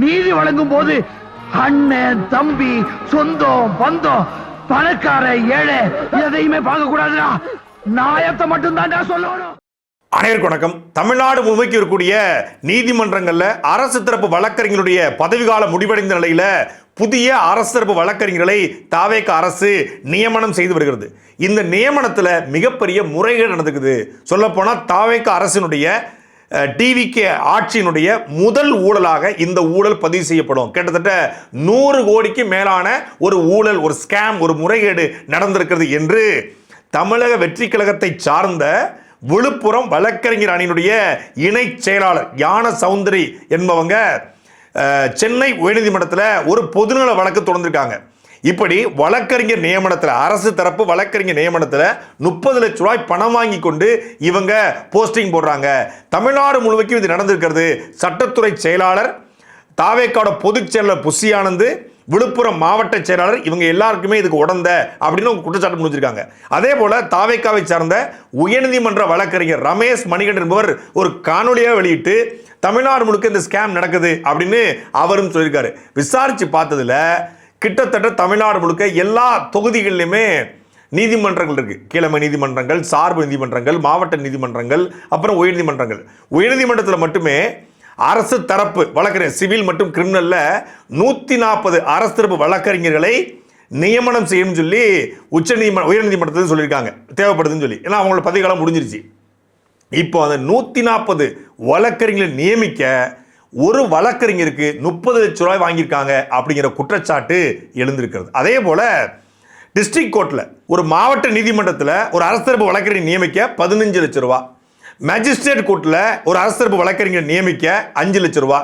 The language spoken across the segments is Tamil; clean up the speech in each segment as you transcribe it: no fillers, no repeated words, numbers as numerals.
நீதி வழங்கும் போது அண்ணன் தம்பி சொந்தம் பந்தம் பணக்கார ஏழை எதையுமே பார்க்க கூடாதுடா. நியாயத்தை மட்டும் தான் சொல்லணும். அனைவருக்கும் வணக்கம். தமிழ்நாடு முழுமைக்கு இருக்கக்கூடிய நீதிமன்றங்கள்ல அரசு தரப்பு வழக்கறிஞருடைய பதவிக்காலம் முடிவடைந்த நிலையில புதிய அரசு தரப்பு வழக்கறிஞர்களை தாவேக அரசு நியமனம் செய்து வருகிறது. இந்த நியமனத்தில் மிகப்பெரிய முறைகேடு நடந்துக்குது. சொல்ல போனால் தாவேக அரசினுடைய டிவிகே ஆட்சியினுடைய முதல் ஊழலாக இந்த ஊழல் பதிவு செய்யப்படும். கிட்டத்தட்ட 100 கோடிக்கு மேலான ஒரு ஊழல், ஒரு ஸ்கேம், ஒரு முறைகேடு நடந்திருக்கிறது என்று தமிழக வெற்றி கழகத்தை சார்ந்த விழுப்புரம் வழக்கறிஞர் அணியினுடைய இணை செயலாளர் யான சௌந்தரி என்பவங்க சென்னை உயர்நீதிமன்றத்தில் ஒரு பொதுநல வழக்கு தொடர்ந்திருக்காங்க. இப்படி வழக்கறிஞர் நியமனத்தில், அரசு தரப்பு வழக்கறிஞர் நியமனத்தில் 30 லட்ச ரூபாய் பணம் வாங்கி கொண்டு இவங்க போஸ்டிங் போடுறாங்க. தமிழ்நாடு முழுமைக்கும் இது நடந்திருக்கிறது. சட்டத்துறை செயலாளர், தாவேக்காவோட பொதுச் செயலாளர் புஷி ஆனந்த், விழுப்புரம் மாவட்ட செயலாளர், இவங்க எல்லாருக்குமே இதுக்கு உடந்த அப்படின்னு குற்றச்சாட்டு முடிஞ்சிருக்காங்க. அதே போல தாவேக்காவை சார்ந்த உயர்நீதிமன்ற வழக்கறிஞர் ரமேஷ் மணிகண்டன் என்பவர் ஒரு காணொலியாக வெளியிட்டு தமிழ்நாடு முழுக்க இந்த ஸ்கேம் நடக்குது அப்படின்னு அவரும் சொல்லியிருக்காரு. விசாரிச்சு பார்த்ததுல கிட்டத்தட்ட தமிழ்நாடு முழுக்க எல்லா தொகுதிகளிலுமே நீதிமன்றங்கள் இருக்கு. கீழமை நீதிமன்றங்கள், சார்பு நீதிமன்றங்கள், மாவட்ட நீதிமன்றங்கள், அப்புறம் உயர்நீதிமன்றங்கள். உயர்நீதிமன்றத்தில் மட்டுமே அரசு தரப்பு வழக்கறிஞர் சிவில் மற்றும் கிரிமினல்ல 140 அரசு தரப்பு வழக்கறிஞர்களை நியமனம் செய்யும் சொல்லி உயர்நீதிமன்றத்தில் சொல்லியிருக்காங்க, தேவைப்படுதுன்னு சொல்லி. ஏன்னா அவங்களோட பதவிக்காலம் முடிஞ்சிருச்சு. இப்போ அந்த 140 வழக்கறிஞர்களை நியமிக்க ஒரு வழக்கறிஞருக்கு 30 லட்ச ரூபாய் வாங்கியிருக்காங்க அப்படிங்கிற குற்றச்சாட்டு எழுந்திருக்கிறது. அதே போல டிஸ்ட்ரிக்ட் கோர்ட்டில் ஒரு மாவட்ட நீதிமன்றத்தில் ஒரு அரசு தரப்பு வழக்கறிஞர் நியமிக்க 15 லட்ச ரூபா, மேஜிஸ்ட்ரேட் கோர்ட்டில் ஒரு அரசு தரப்பு வழக்கறிஞர் நியமிக்க 5 லட்ச ரூபா,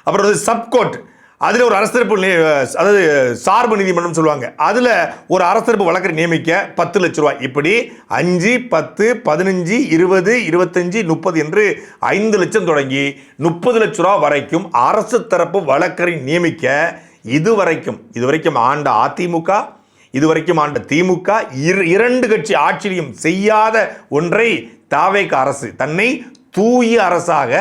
அப்புறம் சப்கோர்ட் அதில் ஒரு அரசு தரப்பு, அதாவது சார்பு நீதிமன்றம் சொல்லுவாங்க, அதில் ஒரு அரசு தரப்பு வழக்கறிஞர் நியமிக்க 10 லட்ச ரூபாய். இப்படி 5, 10, 15, 20, 25, 30 என்று 5 லட்சம் தொடங்கி 30 லட்ச ரூபா வரைக்கும் அரசு தரப்பு வழக்கறிஞர் நியமிக்க இதுவரைக்கும் ஆண்ட அதிமுக, இதுவரைக்கும் ஆண்ட திமுக, 2 கட்சி ஆட்சியும் செய்யாத ஒன்றை தாவேக அரசு தன்னை தூய அரசாக,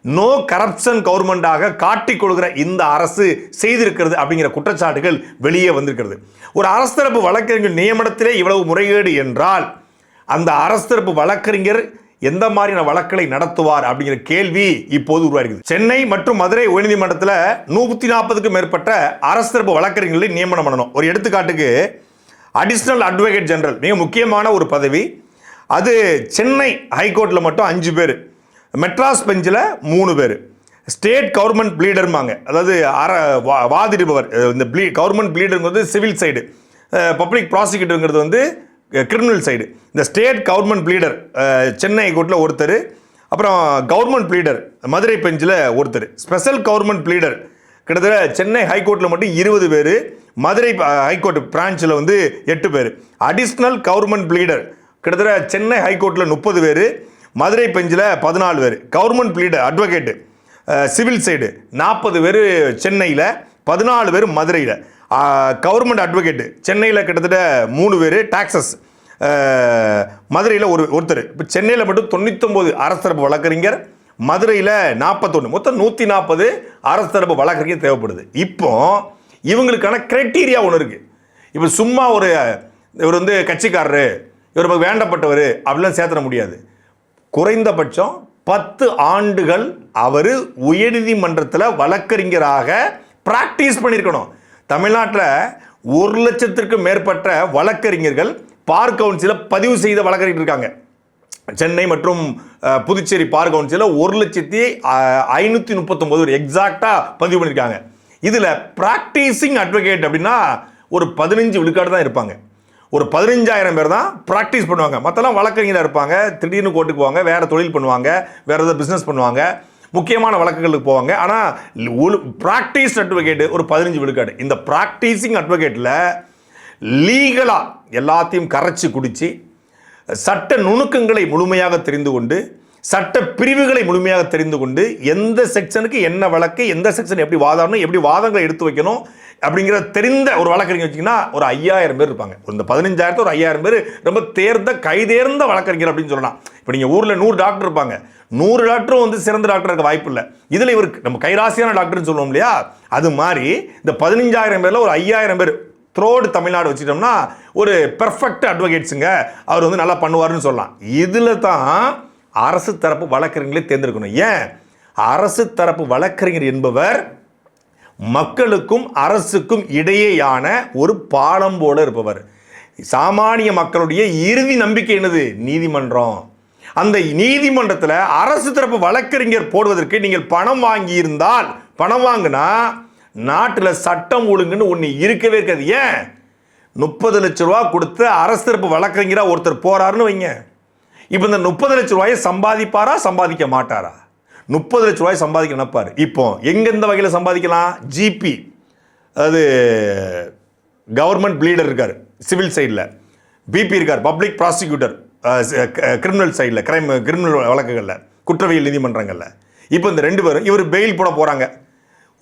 நோ கரப்ஷன் கவர்மெண்டாக காட்டிக் கொள்கிற இந்த அரசு செய்திருக்கிறது அப்படிங்கிற குற்றச்சாட்டுகள் வெளியே வந்திருக்கிறது. ஒரு அரசு தரப்பு வழக்கறிஞர் நியமனத்திலே இவ்வளவு முறைகேடு என்றால் அந்த அரசு தரப்பு வழக்கறிஞர் எந்த மாதிரியான வழக்குகளை நடத்துவார் அப்படிங்கிற கேள்வி இப்போது உருவாகிறது. சென்னை மற்றும் மதுரை உயர்நீதிமன்றத்தில் 140க்கும் மேற்பட்ட அரசு தரப்பு வழக்கறிஞர்களை நியமனம் பண்ணணும். ஒரு எடுத்துக்காட்டுக்கு அடிஷனல் அட்வொகேட் ஜெனரல், மிக முக்கியமான ஒரு பதவி. அது சென்னை ஹைகோர்ட்டில் மட்டும் 5 பேர், மெட்ராஸ் பெஞ்சில் 3 பேர், ஸ்டேட் கவர்மெண்ட் ப்ளீடர்மாங்க, அதாவது வாதிடுபவர். இந்த கவர்மெண்ட் ப்ளீடருங்கிறது சிவில் சைடு, பப்ளிக் ப்ராசிக்யூட்டருங்கிறது வந்து கிரிமினல் சைடு. இந்த ஸ்டேட் கவர்மெண்ட் ப்ளீடர் சென்னை ஹைகோர்ட்டில் ஒருத்தர், அப்புறம் கவர்மெண்ட் ப்ளீடர் மதுரை பெஞ்சில் ஒருத்தர், ஸ்பெஷல் கவர்மெண்ட் ப்ளீடர் கிட்டத்தட்ட சென்னை ஹைகோர்ட்டில் மட்டும் 20 பேர், மதுரை ஹைகோர்ட் பிரான்ச்சில் வந்து 8 பேர், அடிஷ்னல் கவர்மெண்ட் ப்ளீடர் கிட்டத்தட்ட சென்னை ஹைகோர்ட்டில் 30 பேர், மதுரை பெஞ்சில் 14 பேர், government pleader advocate civil side 40 பேர் சென்னையில், 14 பேர் மதுரையில், கவர்மெண்ட் அட்வொகேட்டு சென்னையில் கிட்டத்தட்ட 3 பேர், டாக்ஸஸ் மதுரையில் ஒருத்தர். இப்போ சென்னையில் மட்டும் 99 அரசு தரப்பு வழக்கறிஞர், மதுரையில் 41, மொத்தம் 140 அரசு தரப்பு வழக்கறிஞர் தேவைப்படுது. இப்போ இவங்களுக்கான கிரைட்டீரியா ஒன்று இருக்குது. இப்போ சும்மா இவர் வந்து கட்சிக்காரரு, இவர் வேண்டப்பட்டவர் அப்படிலாம் சேர்த்துட முடியாது. குறைந்தபட்சம் 10 ஆண்டுகள் அவர் உயர்நீதிமன்றத்தில் வழக்கறிஞராக பிராக்டிஸ் பண்ணியிருக்கணும். தமிழ்நாட்டில் 1 லட்சத்திற்கும் மேற்பட்ட வழக்கறிஞர்கள் பார் கவுன்சிலில் பதிவு செய்த வழக்கறிஞர் இருக்காங்க. சென்னை மற்றும் புதுச்சேரி பார் கவுன்சிலில் 1,539 எக்ஸாக்டாக பதிவு பண்ணியிருக்காங்க. இதில் ப்ராக்டிசிங் அட்வொகேட் அப்படின்னா ஒரு 15 விழுக்காடு தான் இருப்பாங்க. ஒரு 15,000 பேர் தான் ப்ராக்டிஸ் பண்ணுவாங்க. மற்றெல்லாம் வழக்கறிஞராக இருப்பாங்க, திடீர்னு கோர்ட்டுக்கு போவாங்க, வேறு தொழில் பண்ணுவாங்க, வேறு ஏதாவது பிஸ்னஸ் பண்ணுவாங்க, முக்கியமான வழக்குகளுக்கு போவாங்க. ஆனால் ப்ராக்டிஸ் அட்வொகேட்டு ஒரு 15 விழுக்காடு. இந்த ப்ராக்டிசிங் அட்வொகேட்டில் லீகலாக எல்லாத்தையும் கரைச்சி குடித்து சட்ட நுணுக்கங்களை முழுமையாக தெரிந்து கொண்டு, சட்ட பிரிவுகளை முழுமையாக தெரிந்து கொண்டு, எந்த செக்ஷனுக்கு என்ன வழக்கு, எந்த செக்ஷன் எப்படி வாதாடணும், எப்படி வாதங்களை எடுத்து வைக்கணும், அப்படிங்கிற தெரிந்த ஒரு வழக்கறிஞர் வச்சிங்கன்னா ஒரு 5000 பேர் இருப்பாங்க. இந்த 15,000 ஒரு 5000 பேர் ரொம்ப கைதேர்ந்த வழக்கறிஞர் அப்படின்னு சொல்லலாம். இப்போ நீங்கள் ஊரில் 100 டாக்டர் இருப்பாங்க, 100 டாக்டரும் வந்து சிறந்த டாக்டர் இருக்க வாய்ப்பு இல்லை. இதில் இவருக்கு நம்ம கைராசியான டாக்டர்னு சொல்லுவோம் இல்லையா, அது மாதிரி இந்த 15,000 பேரில் ஒரு 5000 பேர் த்ரோடு தமிழ்நாடு வச்சுட்டோம்னா ஒரு பெர்ஃபெக்ட் அட்வொகேட்ஸுங்க, அவர் வந்து நல்லா பண்ணுவார்னு சொல்லலாம். இதில் தான் அரசு தரப்பு வழக்கறிஞர்களே தேர்ந்தெடுக்கணும். ஏன்? அரசு தரப்பு வழக்கறிஞர் என்பவர் மக்களுக்கும் அரசுக்கும் இடையேயான ஒரு பாலம் போல இருப்பவர். சாமானிய மக்களுடைய இறுதி நம்பிக்கை என்னது? நீதிமன்றம். அந்த நீதிமன்றத்தில் அரசு தரப்பு வழக்கறிஞர் போடுவதற்கு நீங்கள் பணம் வாங்கி இருந்தால், பணம் வாங்கினா நாட்டில் சட்டம் ஒழுங்குன்னு ஒன்று இருக்கவே இருக்காது. ஏன்? 30 லட்ச ரூபா கொடுத்து அரசு தரப்பு வழக்கறிஞராக ஒருத்தர் போறாருன்னு வைங்க. இப்போ இந்த 30 லட்ச ரூபாயை சம்பாதிப்பாரா சம்பாதிக்க மாட்டாரா? 30 லட்ச ரூபாய் சம்பாதிக்க நினைப்பாரு. இப்போ எந்த வகையில் சம்பாதிக்கலாம்? ஜிபி, அதாவது கவர்மெண்ட் ப்ளீடர் இருக்கார் சிவில் சைடில், பிபி இருக்கார் பப்ளிக் ப்ராசிக்யூட்டர் கிரிமினல் சைடில், கிரிமினல் வழக்குகளில், குற்றவியல் நீதிமன்றங்களில். இப்போ இந்த 2 பேரும் இவர் பெயில் போட போகிறாங்க.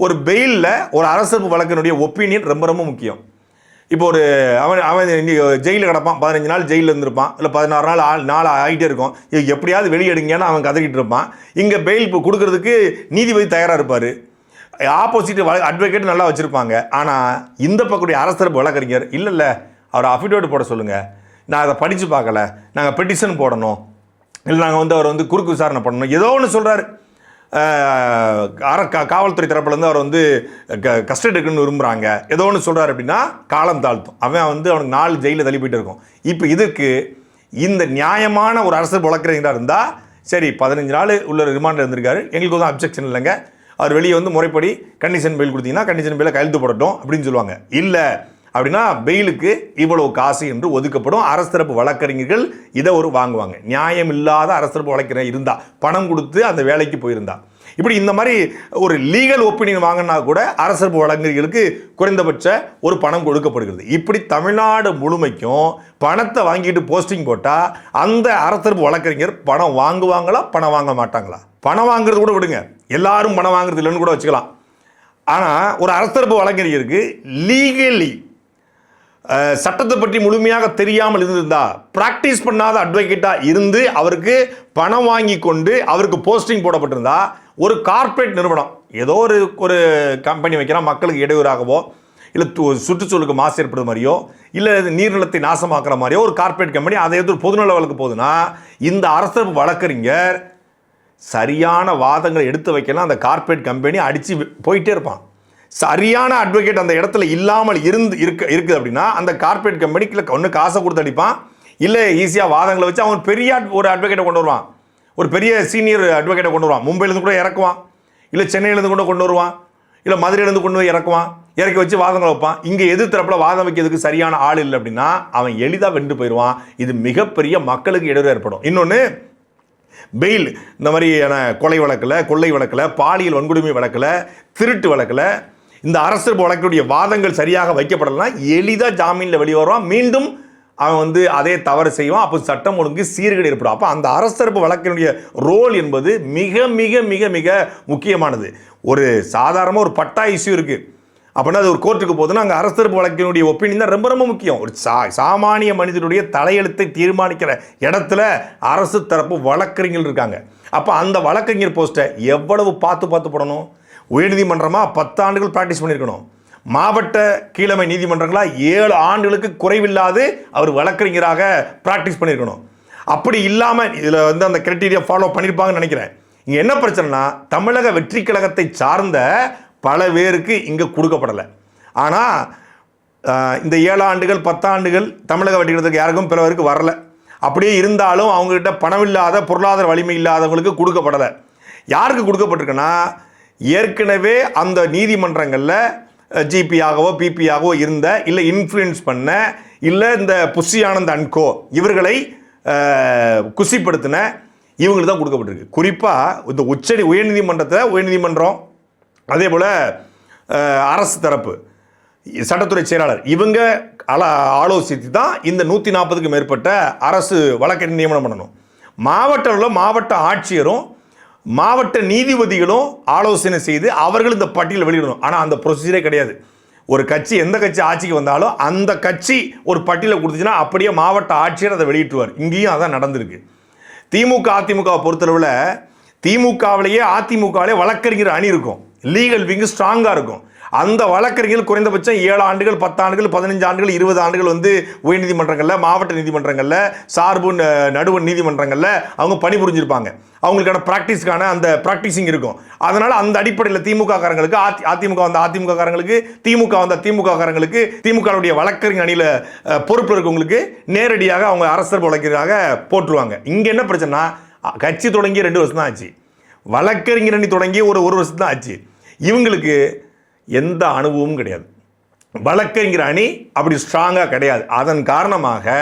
ஒரு பெயிலில் ஒரு அரசு வழக்கினுடைய ஒப்பீனியன் ரொம்ப ரொம்ப முக்கியம். இப்போ ஒரு அவன் ஜெயிலில் கிடப்பான், 15 நாள் ஜெயிலில் இருந்திருப்பான், இல்லை 16 நாள் ஆகிட்டே இருக்கும், எப்படியாவது வெளியெடுங்கன்னு அவன் கதறிட்டு இருப்பான். இங்கே பெயில் கொடுக்கறதுக்கு நீதிபதி தயாராக இருப்பார், ஆப்போசிட் அட்வொகேட் நல்லா வச்சுருப்பாங்க. ஆனால் இந்த பக்கக்கூடிய அரசு தரப்பு வழக்கறிஞர் இல்லை அவர் அஃபிடேவிட் போட சொல்லுங்கள், நான் அதை படித்து பார்க்கல, நாங்கள் பெட்டிஷன் போடணும், இல்லை நாங்கள் வந்து அவர் வந்து குறுக்கு விசாரணை பண்ணணும், ஏதோ ஒன்று சொல்கிறாரு. காவல்துறை தரப்புலேருந்து அவர் வந்து கஸ்டடி இருக்குன்னு விரும்புகிறாங்க, ஏதோ ஒன்று சொல்கிறார் அப்படின்னா காலம் தாழ்த்தும். அவனுக்கு 4 ஜெயிலில் தள்ளி போயிட்டு இருக்கும். இப்போ இதுக்கு இந்த நியாயமான ஒரு அரசு வழக்கறிஞராக இருந்தால் சரி, 15 நாள் உள்ள ரிமாண்டில் இருந்திருக்காரு, எங்களுக்கு வந்து அப்ஜெக்ஷன் இல்லைங்க, அவர் வெளியே வந்து முறைப்படி கண்டிஷன் பெயில் கொடுத்தீங்கன்னா கண்டிஷன் பெயிலை கையெழுத்து போடட்டும் அப்படின்னு சொல்லுவாங்க. இல்லை அப்படின்னா பெயிலுக்கு இவ்வளவு காசு என்று ஒதுக்கப்படும். அரசு தரப்பு வழக்கறிஞர்கள் இதை வாங்குவாங்க. நியாயம் இல்லாத அரசு தரப்பு வழக்கறிஞர் இருந்தால், பணம் கொடுத்து அந்த வேலைக்கு போயிருந்தா, இப்படி இந்த மாதிரி ஒரு லீகல் ஒப்பீனியன் வாங்கினா கூட அரசு தரப்பு வழக்கறிஞர்களுக்கு குறைந்தபட்ச ஒரு பணம் கொடுக்கப்படுகிறது. இப்படி தமிழ்நாடு முழுமைக்கும் பணத்தை வாங்கிட்டு போஸ்டிங் போட்டால் அந்த அரசு தரப்பு வழக்கறிஞர் பணம் வாங்குவாங்களா, பணம் வாங்க மாட்டாங்களா? பணம் வாங்குறது கூட விடுங்க, எல்லாரும் பணம் வாங்குறது இல்லைன்னு கூட வச்சுக்கலாம். ஆனால் ஒரு அரசு தரப்பு வழக்கறிஞருக்கு லீகலி சட்டத்தை பற்றி முழுமையாக தெரியாமல் இருந்திருந்தா, பிராக்டிஸ் பண்ணாத அட்வொகேட்டாக இருந்து அவருக்கு பணம் வாங்கி கொண்டு அவருக்கு போஸ்டிங் போடப்பட்டிருந்தா, ஒரு கார்ப்பரேட் நிறுவனம் ஏதோ ஒரு கம்பெனி வைக்கிறான், மக்களுக்கு இடையூறாகவோ இல்லை சுற்றுச்சூழலுக்கு மாசு ஏற்படுற மாதிரியோ இல்லை நீர்நிலத்தை நாசமாக்குற மாதிரியோ ஒரு கார்ப்பரேட் கம்பெனி அதை எதிர்த்து பொதுநல வழக்கு போகுதுன்னா, இந்த அரசு தரப்பு வழக்கறிஞர் சரியான வாதங்களை எடுத்து வைக்கலாம், அந்த கார்ப்பரேட் கம்பெனி அடித்து போயிட்டே இருப்பான். சரியான அட்வொகேட் அந்த இடத்துல இல்லாமல் இருக்குது அப்படின்னா அந்த கார்ப்பரேட் கம்பெனிக்கு ஒன்று காசை கொடுத்து அடிப்பான், இல்லை ஈஸியாக வாதங்களை வச்சு அவன் பெரிய ஒரு அட்வொகேட்டை கொண்டு வருவான், ஒரு பெரிய சீனியர் அட்வொகேட்டை கொண்டு வருவான், மும்பையிலேருந்து கூட இறக்குவான், இல்லை சென்னையிலேருந்து கூட கொண்டு வருவான், இல்லை மதுரையிலேருந்து கொண்டு போய் இறக்குவான், இறக்கி வச்சு வாதங்களை வைப்பான். இங்கே எதிர்த்தரப்பில் வாதம் வைக்கிறதுக்கு சரியான ஆள் இல்லை அப்படின்னா அவன் எளிதாக வென்று போயிடுவான். இது மிகப்பெரிய மக்களுக்கு இடையூறு ஏற்படும். இன்னொன்று, பெயில் இந்த மாதிரியான கொலை வழக்கில், கொள்ளை வழக்கில், பாலியல் வன்கொடுமை வழக்கில், திருட்டு வழக்கில் இந்த அரசு வழக்குடைய வாதங்கள் சரியாக வைக்கப்படலாம், எளிதாக ஜாமீனில் வெளியே வருவான், மீண்டும் அவன் வந்து அதே தவறு செய்வான். அப்போ சட்டம் ஒழுங்கு சீர்கேடு ஏற்படும். அப்போ அந்த அரசு தரப்பு வழக்கினுடைய ரோல் என்பது மிக மிக மிக மிக முக்கியமானது. ஒரு சாதாரணமாக ஒரு பட்டா இஷ்யூ இருக்குது அப்படின்னா அது ஒரு கோர்ட்டுக்கு போகுதுன்னா அங்கே அரசு தரப்பு வழக்கினுடைய ஒப்பீனியன் தான் ரொம்ப ரொம்ப முக்கியம். ஒரு சாமானிய மனிதனுடைய தலையெழுத்தை தீர்மானிக்கிற இடத்துல அரசு தரப்பு வழக்கறிஞர்கள் இருக்காங்க. அப்போ அந்த வழக்கறிஞர் போஸ்ட்டை எவ்வளவு பார்த்து போடணும்? உயர்நீதிமன்றமாக 10 ஆண்டுகள் ப்ராக்டிஸ் பண்ணியிருக்கணும், மாவட்ட கீழமை நீதிமன்றங்களாக 7 ஆண்டுகளுக்கு குறைவில்லாது அவர் வழக்கறிஞராக ப்ராக்டிஸ் பண்ணியிருக்கணும். அப்படி இல்லாமல் இதில் வந்து அந்த கிரைட்டீரியா ஃபாலோ பண்ணியிருப்பாங்கன்னு நினைக்கிறேன். இங்கே என்ன பிரச்சனைனா, தமிழக வெற்றி கழகத்தை சார்ந்த பல பேருக்கு இங்கே கொடுக்கப்படலை. ஆனால் இந்த 7 ஆண்டுகள் 10 ஆண்டுகள் தமிழக வெற்றி கழகத்துக்கு யாருக்கும் பல பேருக்கு வரலை. அப்படியே இருந்தாலும் அவங்ககிட்ட பணம் இல்லாத, பொருளாதார வலிமை இல்லாதவங்களுக்கு கொடுக்கப்படலை. யாருக்கு கொடுக்கப்பட்டிருக்குன்னா, ஏற்கனவே அந்த நீதிமன்றங்களில் ஜிபியாகவோ பிபியாகவோ இருந்த, இல்லை இன்ஃப்ளூயன்ஸ் பண்ண, இல்லை இந்த புஷி ஆனந்த் அண்ட் கோ இவர்களை குசிப்படுத்தின இவங்களுக்கு தான் கொடுக்கப்பட்டிருக்கு. குறிப்பாக இந்த உயர்நீதிமன்றம், அதே போல் அரசு தரப்பு சட்டத்துறை செயலாளர் இவங்க ஆலோசித்து தான் இந்த 140க்கும் மேற்பட்ட அரசு வழக்கறிஞர் நியமனம் பண்ணணும். மாவட்ட ஆட்சியரும் மாவட்ட நீதிபதிகளும் ஆலோசனை செய்து அவர்கள் இந்த பட்டியலை வெளியிடணும். ஆனால் அந்த ப்ரொசீஜரே கிடையாது. ஒரு கட்சி எந்த கட்சி ஆட்சிக்கு வந்தாலும் அந்த கட்சி ஒரு பட்டியலை கொடுத்துச்சுன்னா அப்படியே மாவட்ட ஆட்சியர் அதை வெளியிட்டுவார். இங்கேயும் அதான் நடந்திருக்கு. திமுக அதிமுகவை பொறுத்தளவில் திமுகவிலேயே அதிமுகவிலே வழக்கறிஞர் அணி இருக்கும், லீகல் விங்கு ஸ்ட்ராங்காக இருக்கும். அந்த வழக்கறிஞர்கள் குறைந்தபட்சம் 7 ஆண்டுகள் 10 ஆண்டுகள் 15 ஆண்டுகள் 20 ஆண்டுகள் வந்து உயர்நீதிமன்றங்களில், மாவட்ட நீதிமன்றங்களில், சார்பு நடுவர் நீதிமன்றங்களில் அவங்க பணிபுரிஞ்சிருப்பாங்க. அவங்களுக்கான ப்ராக்டிஸ்க்கான அந்த ப்ராக்டிஸிங் இருக்கும். அதனால் அந்த அடிப்படையில் திமுக காரங்களுக்கு, அதிமுக வந்த அதிமுக காரங்களுக்கு, திமுக வந்த திமுக காரங்களுக்கு, திமுகவுடைய வழக்கறிஞர் அணியில் பொறுப்பில் இருக்கவங்களுக்கு நேரடியாக அவங்க அரசர் வழக்கறிஞராக போட்டுருவாங்க. இங்கே என்ன பிரச்சனைனா, கட்சி தொடங்கி 2 வருஷம் தான் ஆச்சு, வழக்கறிஞர் அணி தொடங்கி ஒரு வருஷம் தான் ஆச்சு. இவங்களுக்கு எந்த அனுபவமும் கிடையாது. வழக்கறிஞர் அணி அப்படி ஸ்ட்ராங்காக கிடையாது. அதன் காரணமாக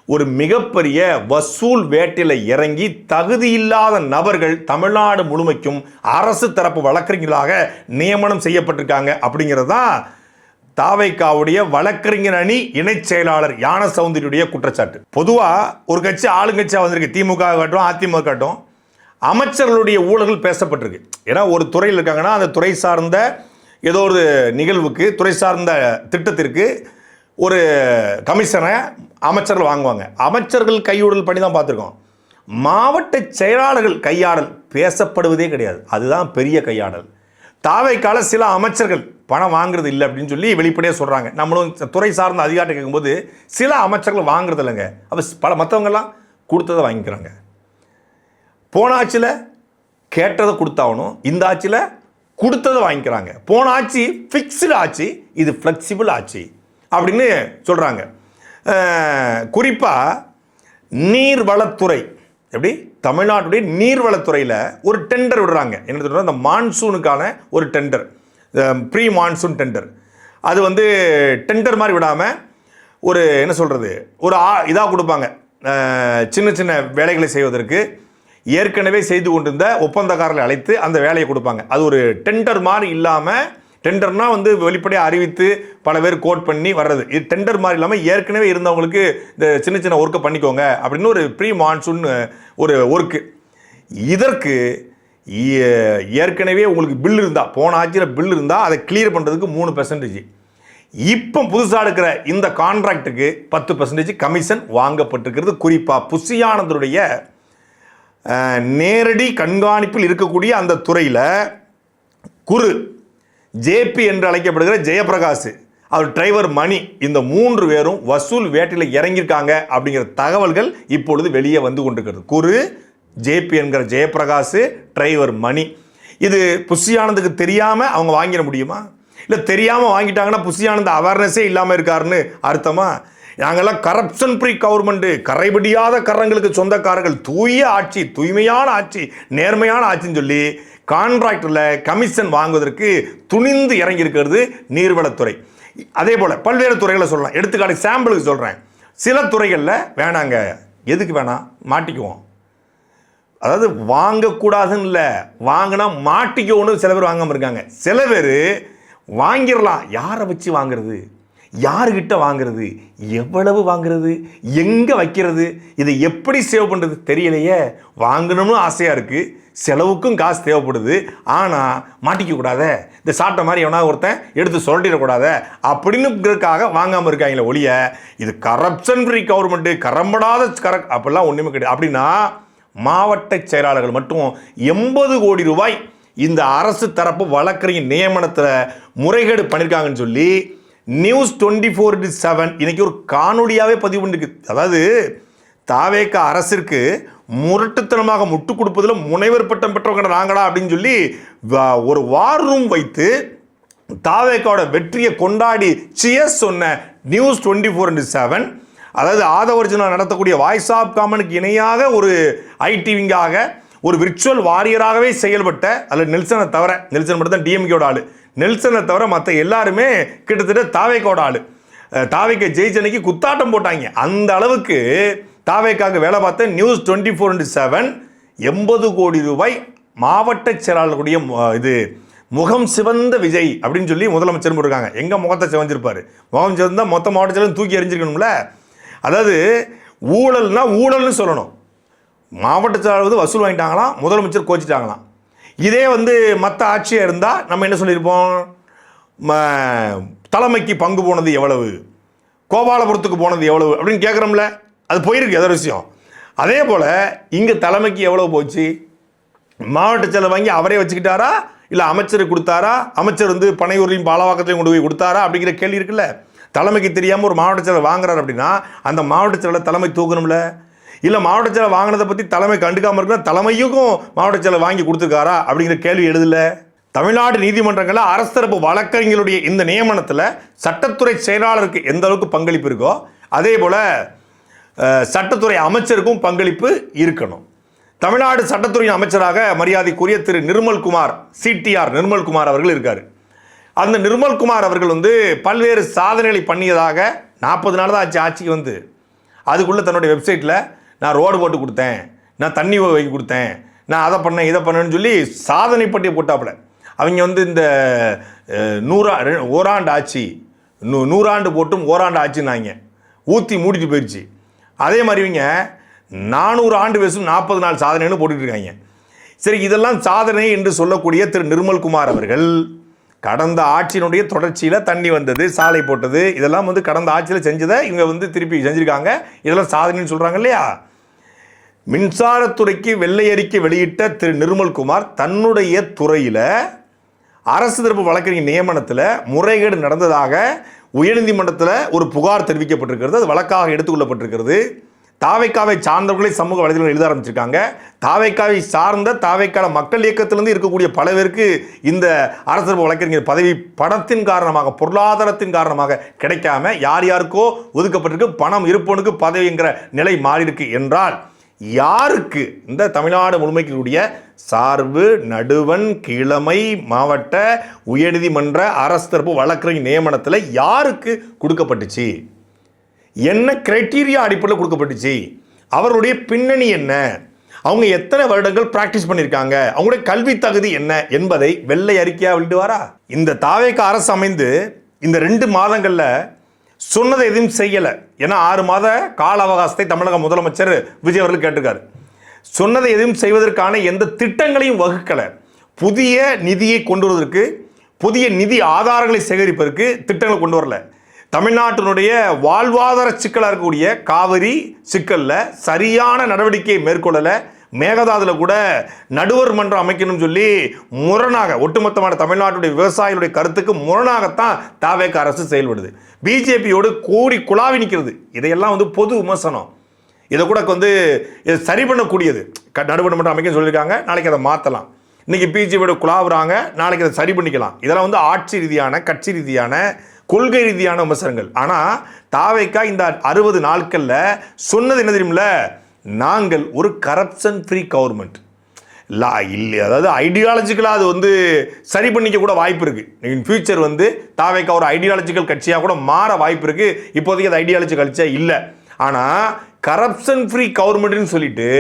ஒரு மிகப்பெரிய வசூல் வேட்டையில் இறங்கி தகுதியில்லாத நபர்கள் தமிழ்நாடு முழுமைக்கும் அரசு தரப்பு வழக்கறிஞர்களாக நியமனம் செய்யப்பட்டிருக்காங்க. அப்படிங்கிறது தான் தாவைக்காவுடைய வழக்கறிஞர் அணி இணைச் செயலாளர் யான சௌந்தரியுடைய குற்றச்சாட்டு. பொதுவாக ஒரு கட்சி ஆளுங்கட்சியாக வந்திருக்கு, திமுக காட்டும் அதிமுக காட்டும், அமைச்சர்களுடைய ஊழல்கள் பேசப்பட்டிருக்கு. ஏன்னா ஒரு துறையில் இருக்காங்கன்னா அந்த துறை சார்ந்த ஏதோ ஒரு நிகழ்வுக்கு, துறை சார்ந்த திட்டத்திற்கு ஒரு கமிஷனை அமைச்சர்கள் வாங்குவாங்க. அமைச்சர்கள் கையூடல் பண்ணி தான் பார்த்துருக்கோம். மாவட்ட செயலாளர்கள் கையாடல் பேசப்படுவதே கிடையாது. அதுதான் பெரிய கையாடல். தாவைக்கால சில அமைச்சர்கள் பணம் வாங்குறது இல்லை அப்படின்னு சொல்லி வெளிப்படையாக சொல்கிறாங்க. நம்மளும் துறை சார்ந்த அதிகாரிகள் கேட்கும்போது சில அமைச்சர்கள் வாங்குறது இல்லைங்க, அப்போ மற்றவங்கெல்லாம் கொடுத்ததை வாங்கிக்கிறாங்க. போன ஆட்சியில் கேட்டதை கொடுத்தாகணும், இந்த ஆட்சியில் கொடுத்ததை வாங்கிக்கிறாங்க. போன ஆட்சி ஃபிக்ஸ்டு ஆட்சி, இது ஃப்ளெக்சிபிள் ஆட்சி அப்படின்னு சொல்கிறாங்க. குறிப்பாக நீர்வளத்துறை, எப்படி தமிழ்நாட்டுடைய நீர்வளத்துறையில் ஒரு டெண்டர் விடுறாங்க. என்ன சொல்கிறாங்க, இந்த மான்சூனுக்கான ஒரு டெண்டர், ப்ரீ மான்சூன் டெண்டர். அது வந்து டெண்டர் மாதிரி விடாமல் ஒரு என்ன சொல்கிறது, ஒரு இதாக கொடுப்பாங்க. சின்ன சின்ன வேலைகளை செய்வதற்கு ஏற்கனவே செய்து கொண்டிருந்த ஒப்பந்தக்காரர்களை அழைத்து அந்த வேலையை கொடுப்பாங்க. அது ஒரு டெண்டர் மாதிரி இல்லாமல், டெண்டர்னா வந்து வெளிப்படையாக அறிவித்து பல பேர் கோட் பண்ணி வர்றது. இது டெண்டர் மாதிரி இல்லாமல் ஏற்கனவே இருந்தவங்களுக்கு இந்த சின்ன சின்ன ஒர்க்கை பண்ணிக்கோங்க அப்படின்னு ஒரு ப்ரீ மான்சூன் ஒரு ஒர்க்கு. இதற்கு ஏற்கனவே உங்களுக்கு பில் இருந்தால், போன ஆட்சியில் பில் இருந்தால் அதை கிளியர் பண்ணுறதுக்கு 3%. இப்போ புதுசாக இருக்கிற இந்த கான்ட்ராக்டுக்கு 10% கமிஷன் வாங்கப்பட்டிருக்கிறது. குறிப்பாக புஷியானந்தருடைய நேரடி கண்காணிப்பில் இருக்கக்கூடிய அந்த துறையில் குரு, ஜேபி என்று அழைக்கப்படுகிற ஜெயபிரகாஷ், அவர் டிரைவர் மணி, இந்த 3 பேரும் வசூல் வேட்டையில் இறங்கியிருக்காங்க அப்படிங்கிற தகவல்கள் இப்பொழுது வெளியே வந்து கொண்டிருக்கிறது. குரு, ஜேபி என்கிற ஜெயபிரகாஷ், டிரைவர் மணி. இது புஷியானந்துக்கு தெரியாமல் அவங்க வாங்கிட முடியுமா? இல்லை தெரியாமல் வாங்கிட்டாங்கன்னா புஷியானந்த் அவேர்னஸே இல்லாமல் இருக்காருன்னு அர்த்தமா? நாங்கள்லாம் கரப்ஷன் ஃப்ரீ கவர்மெண்ட்டு, கரைபடியாத கரங்களுக்கு சொந்தக்காரர்கள், தூய ஆட்சி, தூய்மையான ஆட்சி, நேர்மையான ஆட்சின்னு சொல்லி கான்ட்ராக்டரில் கமிஷன் வாங்குவதற்கு துணிந்து இறங்கியிருக்கிறது நீர்வளத்துறை. அதே போல் பல்வேறு துறைகளை சொல்லலாம். எடுத்துக்காட்டு சாம்பிளுக்கு சொல்கிறேன். சில துறைகளில் வேணாங்க, எதுக்கு வேணாம், மாட்டிக்குவோம். அதாவது வாங்கக்கூடாதுன்னு இல்லை, வாங்கினா மாட்டிக்குவோன்னு சில பேர் வாங்காமல் இருக்காங்க. சில பேர் வாங்கிடலாம், யாரை வச்சு வாங்குறது, யாருக்கிட்ட வாங்குறது, எவ்வளவு வாங்குறது, எங்கே வைக்கிறது, இதை எப்படி சேவ் பண்ணுறது தெரியலையே. வாங்கணும்னு ஆசையாக இருக்குது, செலவுக்கும் காசு தேவைப்படுது, ஆனால் மாட்டிக்கக்கூடாத, இந்த சாட்டை மாதிரி எவனா ஒருத்தன் எடுத்து சொல்லிடக்கூடாத அப்படின்னுக்காக வாங்காமல் இருக்காங்களே ஒழிய, இது கரப்ஷன் ஃப்ரீ கவர்மெண்ட்டு, கரம்படாத அப்படிலாம் ஒன்றுமே கிடையாது. அப்படின்னா மாவட்ட செயலாளர்கள் மட்டும் 80 கோடி ரூபாய் இந்த அரசு தரப்பு வழக்கறிஞர் நியமனத்தில் முறைகேடு பண்ணியிருக்காங்கன்னு சொல்லி நியூஸ் 24/7 இன்னைக்கு ஒரு காணொலியாகவே பதிவு பண்ணிருக்கு. அதாவது தாவேக அரசிற்கு முரட்டுத்தனமாக முட்டு கொடுப்பதில் முனைவர் பட்டம் பெற்றவங்க நாங்களா அப்படின்னு சொல்லி ஒரு வார் ரூம் வைத்து தாவேக்காவோட வெற்றியை கொண்டாடி சியர்ஸ் சொன்ன நியூஸ் 24/7, அதாவது ஆதவர்ஜுனா நடத்தக்கூடிய வாய்ஸ் ஆஃப் காமனுக்கு இணையாக ஒரு ஐடிவிங்காக ஒரு விர்ச்சுவல் வாரியராகவே செயல்பட்ட, அதில் நெல்சனை தவிர, நெல்சன் மட்டும் தான் டிஎம்கேயோட ஆள், நெல்சனை தவிர மற்ற எல்லாருமே கிட்டத்தட்ட தாவேக்காவோட ஆள். தாவேக்கா ஜெயிச்சனைக்கு குத்தாட்டம் போட்டாங்க. அந்த அளவுக்கு தாவேக்காக வேலை பார்த்த நியூஸ் 24/7 80 கோடி ரூபாய் மாவட்ட செயலாளர்களுடைய இது முகம் சிவந்த விஜய் அப்படின்னு சொல்லி முதலமைச்சர் இருக்காங்க. எங்கே முகத்தை சிவஞ்சிருப்பார்? முகம் சிவந்தால் மொத்த மாவட்ட செயலும் தூக்கி எறிஞ்சிருக்கணும்ல. அதாவது ஊழல்னா ஊழல்னு சொல்லணும். மாவட்ட செயலாளர் வந்து வசூல் வாங்கிட்டாங்களாம், முதலமைச்சர் கோச்சிட்டாங்களாம். இதே வந்து மற்ற ஆட்சியாக இருந்தால் நம்ம என்ன சொல்லியிருப்போம்? தலைமைக்கு பங்கு போனது எவ்வளவு, கோபாலபுரத்துக்கு போனது எவ்வளவு அப்படின்னு கேட்குறோம்ல, அது போயிருக்கு எதோ விஷயம். அதே போல் இங்கே தலைமைக்கு எவ்வளோ போச்சு, மாவட்ட செலவு வாங்கி அவரே வச்சுக்கிட்டாரா இல்லை அமைச்சருக்கு கொடுத்தாரா, அமைச்சர் வந்து பனையூர்லையும் பாலவாக்கத்தையும் கொண்டு போய் கொடுத்தாரா அப்படிங்கிற கேள்வி இருக்குல்ல. தலைமைக்கு தெரியாமல் ஒரு மாவட்ட செலவு வாங்குறாரு அப்படின்னா அந்த மாவட்ட செலவை தலைமை தூக்கணும்ல. இல்லை மாவட்ட செலவு வாங்கினதை பற்றி தலைமை கண்டுக்காமல் இருக்குன்னா தலைமையுக்கும் மாவட்ட செலவு வாங்கி கொடுத்துருக்காரா அப்படிங்கிற கேள்வி எழுதல. தமிழ்நாடு நீதிமன்றங்களில் அரசு தரப்பு வழக்கறிஞர்களுடைய இந்த நியமனத்தில் சட்டத்துறை செயலாளருக்கு எந்த அளவுக்கு பங்களிப்பு இருக்கோ அதே போல் சட்டத்துறை அமைச்சருக்கும் பங்களிப்பு இருக்கணும். தமிழ்நாடு சட்டத்துறை அமைச்சராக மரியாதைக்குரிய திரு நிர்மல்குமார், CTR நிர்மல்குமார் அவர்கள் இருக்கார். அந்த நிர்மல்குமார் அவர்கள் வந்து பல்வேறு சாதனைகளை பண்ணியதாக 40 நாள் தான் ஆச்சு ஆட்சிக்கு வந்து. அதுக்குள்ளே தன்னுடைய வெப்சைட்டில் நான் ரோடு போட்டு கொடுத்தேன், நான் தண்ணி வைக்க கொடுத்தேன், நான் அதை பண்ணேன் இதை பண்ணேன்னு சொல்லி சாதனை பட்டியை போட்டாப்புல. அவங்க வந்து இந்த ஓராண்டு ஆட்சி 100 ஆண்டு போட்டும் ஓராண்டு ஆட்சின்னாங்க, ஊற்றி மூடிட்டு போயிடுச்சு. அதே மாதிரி இவங்க 400 ஆண்டு பேசும் 40 நாள் சாதனைன்னு போட்டுட்டு இருக்காங்க. சரி, இதெல்லாம் சாதனை என்று சொல்லக்கூடிய திரு நிர்மல்குமார் அவர்கள் கடந்த ஆட்சியினுடைய தொடர்ச்சியில் தண்ணி வந்தது, சாலை போட்டது, இதெல்லாம் வந்து கடந்த ஆட்சியில் செஞ்சதை இவங்க வந்து திருப்பி செஞ்சுருக்காங்க. இதெல்லாம் சாதனைன்னு சொல்கிறாங்க இல்லையா. மின்சாரத்துறைக்கு வெள்ளை அறிக்கை வெளியிட்ட திரு நிர்மல்குமார் தன்னுடைய துறையில் அரசு தரப்பு வழக்கறிஞர் நியமனத்தில் முறைகேடு நடந்ததாக உயர்நீதிமன்றத்தில் ஒரு புகார் தெரிவிக்கப்பட்டிருக்கிறது. அது வழக்காக எடுத்துக்கொள்ளப்பட்டிருக்கிறது. தாவேக்காவை சார்ந்தவர்களை சமூக வலைதளங்கள் எழுத ஆரம்பிச்சிருக்காங்க. தாவேக்காவை சார்ந்த தாவேக்கால மக்கள் இயக்கத்திலிருந்து இருக்கக்கூடிய பல பேருக்கு இந்த அரசு தரப்பு வழக்கறிஞர் பதவி பணத்தின் காரணமாக, பொருளாதாரத்தின் காரணமாக கிடைக்காம யார் யாருக்கோ ஒதுக்கப்பட்டிருக்கு. பணம் இருப்பவனுக்கு பதவிங்கிற நிலை மாறி இருக்கு என்றால் யாருக்கு இந்த தமிழ்நாடு முழுமைக்குரிய சார்பு, நடுவன், கிழமை, மாவட்ட, உயர்நீதிமன்ற அரசு தரப்பு வழக்கறிஞர் நியமனத்தில் யாருக்கு கொடுக்கப்பட்டுச்சு, என்ன கிரைட்டீரியா அடிப்படையில் கொடுக்கப்பட்டுச்சு, அவருடைய பின்னணி என்ன, அவங்க எத்தனை வருடங்கள் பிராக்டிஸ் பண்ணியிருக்காங்க, அவங்களுடைய கல்வி தகுதி என்ன என்பதை வெள்ளை அறிக்கையாக வெளியிடுவாரா? இந்த தாவேக அரசு அமைந்து இந்த 2 மாதங்களில் சொன்னதை எதுவும் செய்யலை. ஏன்னா 6 மாத கால அவகாசத்தை தமிழக முதலமைச்சர் விஜய் அவர்கள் கேட்டிருக்காரு. சொன்னதை எதுவும் செய்வதற்கான எந்த திட்டங்களையும் வகுக்கலை. புதிய நிதியை கொண்டு வருவதற்கு, புதிய நிதி ஆதாரங்களை சேகரிப்பதற்கு திட்டங்களை கொண்டு வரல. தமிழ்நாட்டினுடைய வாழ்வாதார சிக்கலாக இருக்கக்கூடிய காவிரி சிக்கலில் சரியான நடவடிக்கையை மேற்கொள்ளலை. மேகதாதுல கூட நடுவர் மன்றம் அமைக்கணும்னு சொல்லி முரணாக, ஒட்டுமொத்தமான தமிழ்நாட்டுடைய விவசாயிகளுடைய கருத்துக்கு முரணாகத்தான் தாவேக அரசு செயல்படுது. பிஜேபியோடு கூடி குழாவி நிற்கிறது. இதையெல்லாம் வந்து பொது விமர்சனம். இதை கூட வந்து சரி பண்ணக்கூடியது. நடுவர் மன்றம் அமைக்கணும்னு சொல்லியிருக்காங்க, நாளைக்கு அதை மாற்றலாம். இன்னைக்கு பிஜேபியோட குழாவுறாங்க, நாளைக்கு அதை சரி பண்ணிக்கலாம். இதெல்லாம் வந்து ஆட்சி ரீதியான, கட்சி ரீதியான, கொள்கை ரீதியான விமர்சனங்கள். ஆனால் தாவேகா இந்த 60 நாட்களில் சொன்னது என்ன தெரியுமில்ல, நாங்கள் ஒரு கரப்ஷன் ஃப்ரீ கவர்மெண்ட் இல்லை, அதாவது ஐடியாலஜிக்கலாக அது வந்து சரி பண்ணிக்க கூட வாய்ப்பு இருக்குது. இன் ஃபியூச்சர் வந்து தாவேகா ஒரு ஐடியாலஜிக்கல் கட்சியாக கூட மாற வாய்ப்பு இருக்குது. இப்போதைக்கு அது ஐடியாலஜி கட்சியாக இல்லை. ஆனால் கரப்ஷன் ஃப்ரீ கவர்மெண்ட்னு சொல்லிட்டு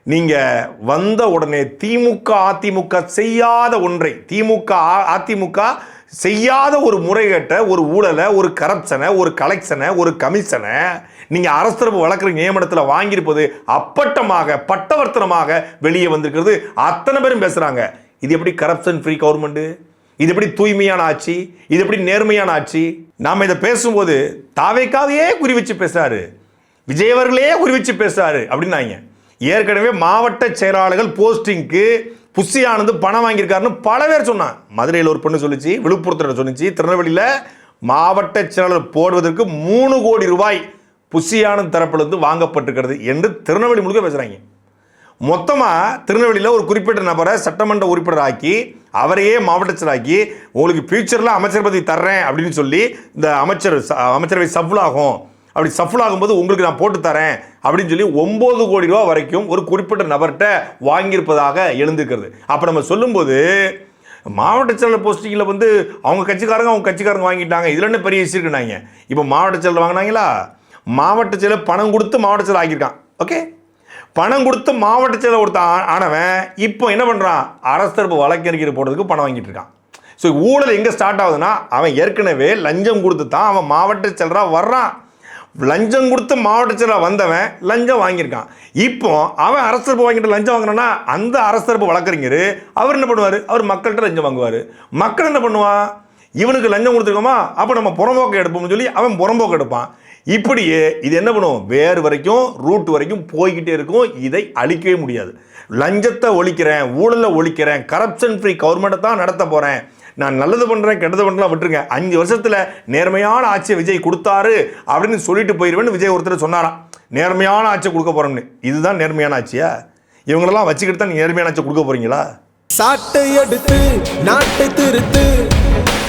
நீங்கள் வந்த உடனே திமுக அதிமுக செய்யாத ஒன்றை, திமுக அதிமுக செய்யாத ஒரு முறைகேட்டை, ஒரு ஊழலை, ஒரு கரப்ஷனை, ஒரு கலெக்ஷனை, ஒரு கமிஷனை நீங்கள் அரசு தரப்பு வழக்கறிஞர் நியமனத்தில் வாங்கியிருப்பது அப்பட்டமாக, பட்டவர்த்தனமாக வெளியே வந்திருக்கிறது. அத்தனை பேரும் பேசுகிறாங்க. இது எப்படி கரப்ஷன் ஃப்ரீ கவர்மெண்ட்டு? இது எப்படி தூய்மையான ஆட்சி? இது எப்படி நேர்மையான ஆட்சி? நாம் இதை பேசும்போது தாவேக்காவையே குறி வச்சு பேசுகிறாரு, விஜய் அவர்களே குறி வச்சு பேசுகிறாரு அப்படின்னாங்க. ஏற்கனவே மாவட்ட செயலாளர்கள் போஸ்டிங்க்கு புஷி ஆனந்த் பணம் வாங்கியிருக்காருன்னு பல பேர் சொன்னான். மதுரையில் ஒரு பொண்ணு சொல்லிச்சு, விழுப்புரத்தில் சொன்னிச்சு, திருநெல்வேலியில் மாவட்ட செயலாளர் போடுவதற்கு 3 கோடி ரூபாய் புஷி ஆனந்த் தரப்பிலிருந்து வாங்கப்பட்டிருக்கிறது என்று திருநெல்வேலி முழுக்க பேசுகிறாங்க. மொத்தமாக திருநெல்வேலியில் ஒரு குறிப்பிட்ட நபரை சட்டமன்ற உறுப்பினர் ஆக்கி அவரையே மாவட்ட செயலாக்கி உங்களுக்கு ஃபியூச்சரில் அமைச்சர் பதவி தர்றேன் அப்படின்னு சொல்லி இந்த அமைச்சரவை சஃபுல் ஆகும், அப்படி சஃபுல் ஆகும்போது உங்களுக்கு நான் போட்டு தரேன் அப்படின்னு சொல்லி 9 கோடி ரூபா வரைக்கும் ஒரு குறிப்பிட்ட நபர்கிட்ட வாங்கியிருப்பதாக எழுந்திருக்கிறது. அப்போ நம்ம சொல்லும்போது மாவட்ட செயலர் போஸ்டிங்கில் வந்து அவங்க கட்சிக்காரங்க வாங்கிட்டாங்க, இதில் என்ன பெரிய விஷயம் இருக்குனாங்க. இப்போ மாவட்ட செயலர் வாங்கினாங்களா, மாவட்ட செயலர் பணம் கொடுத்து மாவட்ட செயலர் ஆக்கியிருக்கான். ஓகே, பணம் கொடுத்து மாவட்ட செயலர் கொடுத்த ஆனவன் இப்போ என்ன பண்ணுறான், அரசு தரப்பு வழக்கறிஞர் போடுறதுக்கு பணம் வாங்கிட்டு இருக்கான். ஸோ ஊழல் எங்கே ஸ்டார்ட் ஆகுதுன்னா, அவன் ஏற்கனவே லஞ்சம் கொடுத்து தான் அவன் மாவட்ட செயலராக வர்றான். லஞ்சம் கொடுத்து மாவட்ட செயலராக வந்தவன் லஞ்சம் வாங்கியிருக்கான். இப்போ அவன் அரசு தரப்பு வாங்கிட்டு லஞ்சம் வாங்கினா அந்த அரசு தரப்பு வழக்கறிஞர் அவர் என்ன பண்ணுவார், அவர் மக்கள்கிட்ட லஞ்சம் வாங்குவார். மக்கள் என்ன பண்ணுவான், இவனுக்கு லஞ்சம் கொடுத்துருக்கோமா, அப்போ நம்ம புறம்போக்கு எடுப்போம்னு சொல்லி அவன் புறம்போக்கு எடுப்பான். இப்படியே இது என்ன பண்ணும், வேறு வரைக்கும் ரூட் வரைக்கும் போய்கிட்டே இருக்கும். இதை அழிக்கவே முடியாது. லஞ்சத்தை ஒழிக்கிறேன், ஊழலை ஒழிக்கிறேன், கரப்ஷன் ஃப்ரீ கவர்மெண்ட்டை தான் நடத்த போகிறேன், நான் நல்லது பண்ணுறேன் கெட்டது பண்ணுறேன் விட்டுருங்க, 5 வருஷத்தில் நேர்மையான ஆட்சியை விஜய் கொடுத்தாரு அப்படின்னு சொல்லிட்டு போயிடுவேன்னு விஜய் ஒருத்தர் சொன்னாராம். நேர்மையான ஆட்சியை கொடுக்க போகிறோம்னு. இதுதான் நேர்மையான ஆட்சியா? இவங்களெல்லாம் வச்சுக்கிட்டு தான் நேர்மையான ஆட்சியை கொடுக்க போகிறீங்களா? சாட்டை எடுத்து நாட்டை திருத்து.